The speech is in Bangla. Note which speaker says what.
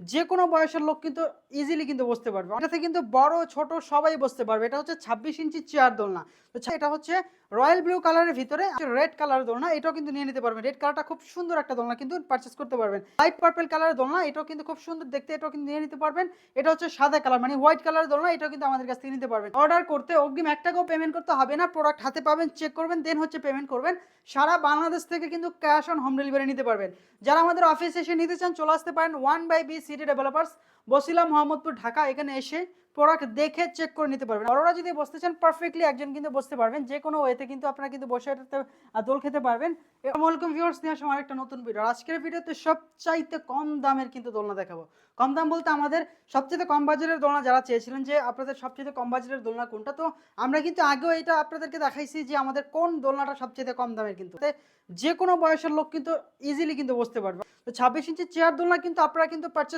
Speaker 1: যে কোনো বয়সের লোক কিন্তু ইজিলি কিন্তু বসতে পারবে। এটাতে কিন্তু বড় ছোট সবাই বসতে পারবে। এটা হচ্ছে ২৬ ইঞ্চি চেয়ার দোলনা। তো এটা হচ্ছে রয়্যাল ব্লু কালারের ভিতরে রেড কালারের দোলনা। এটাও কিন্তু নিয়ে নিতে পারবেন। রেড কালারটা খুব সুন্দর একটা দোলনা কিন্তু পারচেজ করতে পারবেন। লাইট পার্পল কালারের দোলনা, এটাও কিন্তু খুব সুন্দর দেখতে। এটাও কিন্তু নিয়ে নিতে পারবেন। এটা হচ্ছে সাদা কালার মানে হোয়াইট কালারের দোলনা। এটাও কিন্তু আমাদের কাছ থেকে নিতে পারবেন। অর্ডার করতে অগ্রিম ৳১ পেমেন্ট করতে হবে না। প্রোডাক্ট হাতে পাবেন, চেক করবেন, দেন হচ্ছে পেমেন্ট করবেন। সারা বাংলাদেশ থেকে কিন্তু ক্যাশ অন হোম ডেলিভারি নিতে পারবেন। যারা আমাদের অফিসে এসে নিতে চান চলে আসতে পারেন 1/B city developers, Bosila Mohammadpur, Dhaka. এখানে এসে প্রোডাক্ট দেখে চেক করে নিতে পারবেন। অরোরা যদি বসতে চান পারফেক্টলি একজন কিন্তু বসতে পারবেন। যে কোনো ওয়েতে কিন্তু আপনারা কিন্তু বসে এটাতে দোল খেতে পারবেন। আসসালামু আলাইকুম ভিউয়ার্স, নিয়ে আসলাম আরেকটা নতুন ভিডিও। আজকের ভিডিওতে সবচাইতে কম দামের কিন্তু দোলনা দেখাবো। কম দাম বলতে আমাদের সবচেয়ে কম বাজেটের দোলনা যারা চেয়েছিলেন যে আপনাদের সবচেয়ে কম বাজেটের দোলনা কোনটা, তো আমরা কিন্তু আগেও এটা আপনাদেরকে দেখাইছি যে আমাদের কোন দোলনাটা সবচেয়ে কম দামের। কিন্তু যে কোনো বয়সের লোক কিন্তু ইজিলি কিন্তু বসতে পারবে। তো ২৬ ইঞ্চি চেয়ার দোলনা কিন্তু আপনারা কিন্তু পারচেস